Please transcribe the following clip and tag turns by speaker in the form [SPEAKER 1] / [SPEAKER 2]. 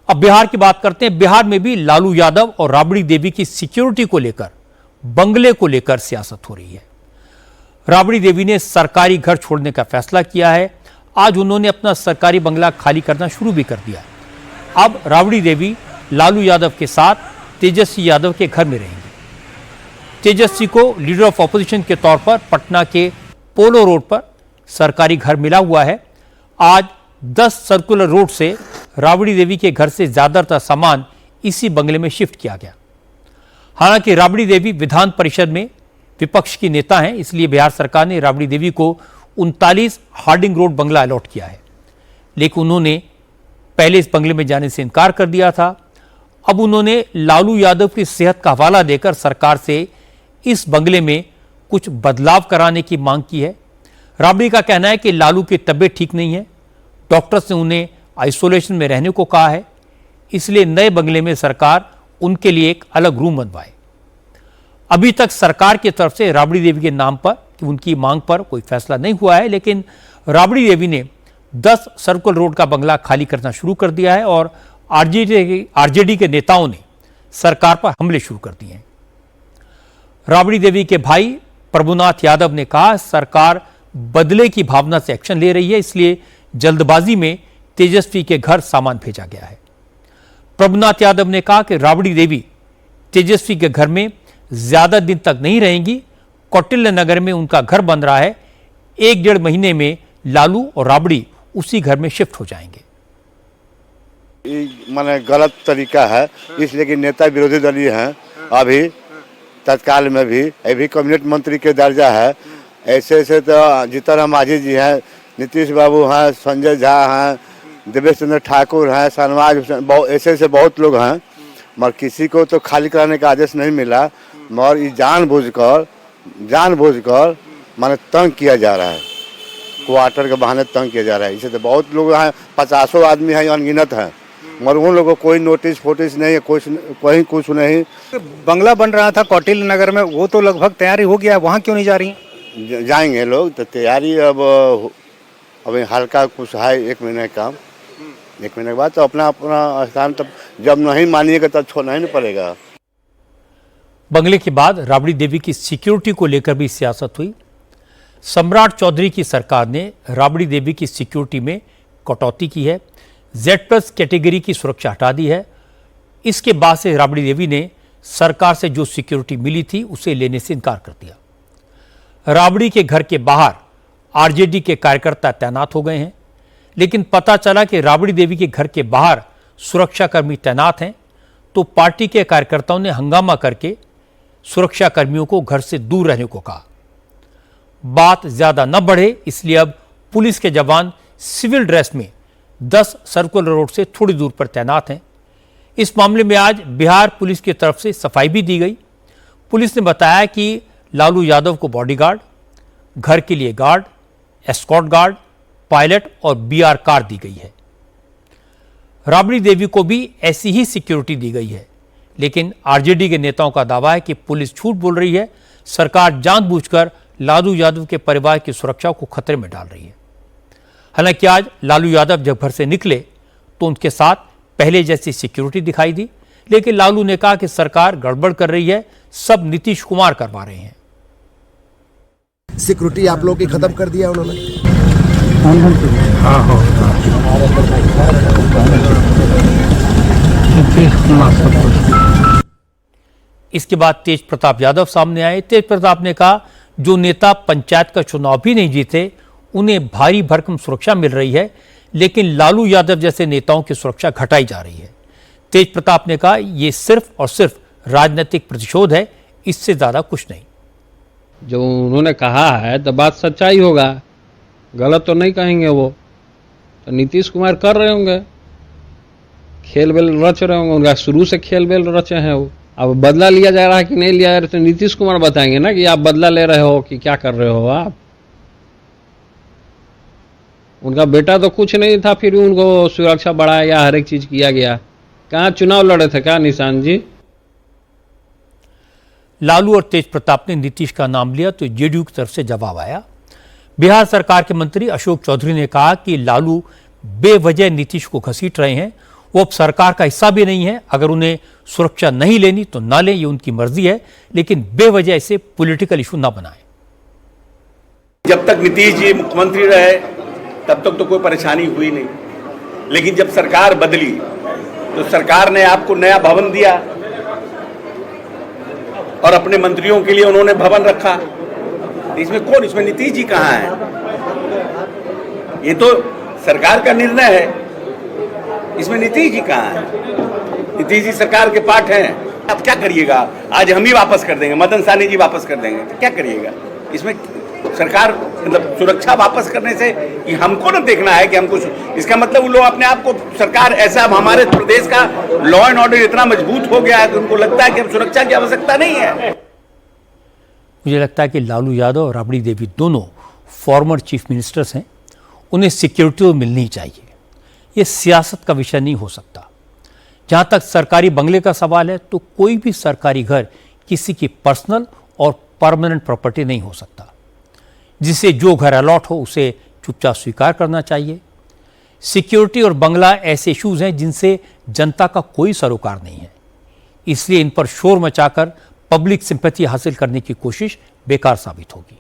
[SPEAKER 1] अब बिहार की बात करते हैं। बिहार में भी लालू यादव और राबड़ी देवी की सिक्योरिटी को लेकर, बंगले को लेकर सियासत हो रही है। राबड़ी देवी ने सरकारी घर छोड़ने का फैसला किया है। आज उन्होंने अपना सरकारी बंगला खाली करना शुरू भी कर दिया। अब राबड़ी देवी लालू यादव के साथ तेजस्वी यादव के घर में रहेंगी। तेजस्वी को लीडर ऑफ ऑपोजिशन के तौर पर पटना के पोलो रोड पर सरकारी घर मिला हुआ है। आज 10 सर्कुलर रोड से राबड़ी देवी के घर से ज्यादातर सामान इसी बंगले में शिफ्ट किया गया। हालांकि राबड़ी देवी विधान परिषद में विपक्ष की नेता हैं, इसलिए बिहार सरकार ने राबड़ी देवी को 39 हार्डिंग रोड बंगला अलॉट किया है, लेकिन उन्होंने पहले इस बंगले में जाने से इनकार कर दिया था। अब उन्होंने लालू यादव की सेहत का हवाला देकर सरकार से इस बंगले में कुछ बदलाव कराने की मांग की है। राबड़ी का कहना है कि लालू की तबीयत ठीक नहीं है, डॉक्टर्स ने उन्हें आइसोलेशन में रहने को कहा है, इसलिए नए बंगले में सरकार उनके लिए एक अलग रूम बनवाए। अभी तक सरकार की तरफ से राबड़ी देवी के नाम पर कि उनकी मांग पर कोई फैसला नहीं हुआ है, लेकिन राबड़ी देवी ने 10 सर्कुलर रोड का बंगला खाली करना शुरू कर दिया है और आरजेडी के नेताओं ने सरकार पर हमले शुरू कर दिए हैं। राबड़ी देवी के भाई प्रभुनाथ यादव ने कहा, सरकार बदले की भावना से एक्शन ले रही है, इसलिए जल्दबाजी में तेजस्वी के घर सामान भेजा गया है। प्रभुनाथ यादव ने कहा कि राबड़ी देवी तेजस्वी के घर में ज्यादा दिन तक नहीं रहेंगी। कौटिल्य नगर में उनका घर बन रहा है, 1-1.5 महीने में लालू और राबड़ी उसी घर में शिफ्ट हो जाएंगे।
[SPEAKER 2] माने गलत तरीका है, इसलिए कि नेता विरोधी दलीय हैं। अभी तत्काल में भी अभी कैबिनेट मंत्री के दर्जा है। ऐसे ऐसे तो जीतन राम मांझी जी हैं, नीतीश बाबू हैं, संजय झा हैं, देवेश चंद्र ठाकुर हैं, शहनवाज ऐसे ऐसे बहुत लोग हैं, मगर किसी को तो खाली कराने का आदेश नहीं मिला। मगर ये जानबूझकर माने तंग किया जा रहा है, क्वार्टर के बहाने तंग किया जा रहा है। इसे तो बहुत लोग हैं, 50 आदमी हैं, अनगिनत हैं, मगर उन लोगों को कोई नोटिस फोटिस नहीं है, कोई कुछ नहीं।
[SPEAKER 3] बंगला बन रहा था कौटिल्य नगर में, वो तो लगभग तैयारी हो गया है, वहाँ क्यों नहीं जा रही?
[SPEAKER 2] जाएंगे लोग, तो तैयारी अब हल्का कुछ है, 1 महीने का काम। 1 महीने के बाद तो अपना स्थान, तब जब नहीं मानिएगा तब छोड़ना ही नहीं पड़ेगा।
[SPEAKER 1] बंगले के बाद राबड़ी देवी की सिक्योरिटी को लेकर भी सियासत हुई। सम्राट चौधरी की सरकार ने राबड़ी देवी की सिक्योरिटी में कटौती की है, Z+ कैटेगरी की सुरक्षा हटा दी है। इसके बाद से राबड़ी देवी ने सरकार से जो सिक्योरिटी मिली थी उसे लेने से इनकार कर दिया। राबड़ी के घर के बाहर आरजेडी के कार्यकर्ता तैनात हो गए हैं, लेकिन पता चला कि राबड़ी देवी के घर के बाहर सुरक्षाकर्मी तैनात हैं, तो पार्टी के कार्यकर्ताओं ने हंगामा करके सुरक्षाकर्मियों को घर से दूर रहने को कहा। बात ज्यादा न बढ़े, इसलिए अब पुलिस के जवान सिविल ड्रेस में 10 सर्कुलर रोड से थोड़ी दूर पर तैनात हैं। इस मामले में आज बिहार पुलिस की तरफ से सफाई भी दी गई। पुलिस ने बताया कि लालू यादव को बॉडीगार्ड, घर के लिए गार्ड, एस्कॉर्ट गार्ड, पायलट और BR कार दी गई है। राबड़ी देवी को भी ऐसी ही सिक्योरिटी दी गई है, लेकिन आरजेडी के नेताओं का दावा है कि पुलिस झूठ बोल रही है, सरकार जानबूझकर लालू यादव के परिवार की सुरक्षा को खतरे में डाल रही है। हालांकि आज लालू यादव जब घर से निकले तो उनके साथ पहले जैसी सिक्योरिटी दिखाई दी, लेकिन लालू ने कहा कि सरकार गड़बड़ कर रही है, सब नीतीश कुमार करवा रहे हैं।
[SPEAKER 4] सिक्योरिटी आप लोगों की खत्म कर दिया उन्होंने।
[SPEAKER 1] इसके बाद तेज प्रताप यादव सामने आए। तेज प्रताप ने कहा, जो नेता पंचायत का चुनाव भी नहीं जीते उन्हें भारी भरकम सुरक्षा मिल रही है, लेकिन लालू यादव जैसे नेताओं की सुरक्षा घटाई जा रही है। तेज प्रताप ने कहा, यह सिर्फ और सिर्फ राजनीतिक प्रतिशोध है, इससे ज्यादा कुछ नहीं।
[SPEAKER 5] जो उन्होंने कहा है तो बात सच्चाई होगा, गलत तो नहीं कहेंगे। वो तो नीतीश कुमार कर रहे होंगे, खेल बेल रच रहे होंगे, उनका शुरू से खेल बेल रचे हैं वो। अब बदला लिया जा रहा है कि नहीं लिया जा रहा है तो नीतीश कुमार बताएंगे ना कि आप बदला ले रहे हो कि क्या कर रहे हो आप। उनका बेटा तो कुछ नहीं था, फिर भी उनको सुरक्षा बढ़ाया गया, हर एक चीज किया गया। कहाँ चुनाव लड़े थे क्या निशान जी?
[SPEAKER 1] लालू और तेज प्रताप ने नीतीश का नाम लिया तो जेडीयू की तरफ से जवाब आया। बिहार सरकार के मंत्री अशोक चौधरी ने कहा कि लालू बेवजह नीतीश को घसीट रहे हैं, वो अब सरकार का हिस्सा भी नहीं है। अगर उन्हें सुरक्षा नहीं लेनी तो ना लें, ये उनकी मर्जी है, लेकिन बेवजह इसे पॉलिटिकल इशू ना बनाएं।
[SPEAKER 6] जब तक नीतीश जी मुख्यमंत्री रहे तब तक तो कोई परेशानी हुई नहीं, लेकिन जब सरकार बदली तो सरकार ने आपको नया भवन दिया और अपने मंत्रियों के लिए उन्होंने भवन रखा। इसमें कौन, इसमें नीतीश जी कहाँ है? ये तो सरकार का निर्णय है, इसमें नीतीश जी कहाँ है? नीतीश जी सरकार के पार्ट हैं। अब क्या करिएगा? आज हम ही वापस कर देंगे, मदन सहनी जी वापस कर देंगे, तो क्या करिएगा? इसमें सरकार मतलब सुरक्षा वापस करने से कि हमको ना देखना है कि हमको, इसका मतलब वो लोग अपने आप को सरकार ऐसा, हमारे प्रदेश का लॉ एंड ऑर्डर इतना मजबूत हो गया है कि उनको लगता है कि अब सुरक्षा की आवश्यकता नहीं है।
[SPEAKER 1] मुझे लगता है कि लालू यादव और राबड़ी देवी दोनों फॉर्मर चीफ मिनिस्टर्स हैं, उन्हें सिक्योरिटी तो मिलनी चाहिए। ये सियासत का विषय नहीं हो सकता। जहां तक सरकारी बंगले का सवाल है तो कोई भी सरकारी घर किसी की पर्सनल और परमानेंट प्रॉपर्टी नहीं हो सकता। जिसे जो घर अलॉट हो उसे चुपचाप स्वीकार करना चाहिए। सिक्योरिटी और बंगला ऐसे इश्यूज हैं जिनसे जनता का कोई सरोकार नहीं है, इसलिए इन पर शोर मचाकर पब्लिक सिंपैथी हासिल करने की कोशिश बेकार साबित होगी।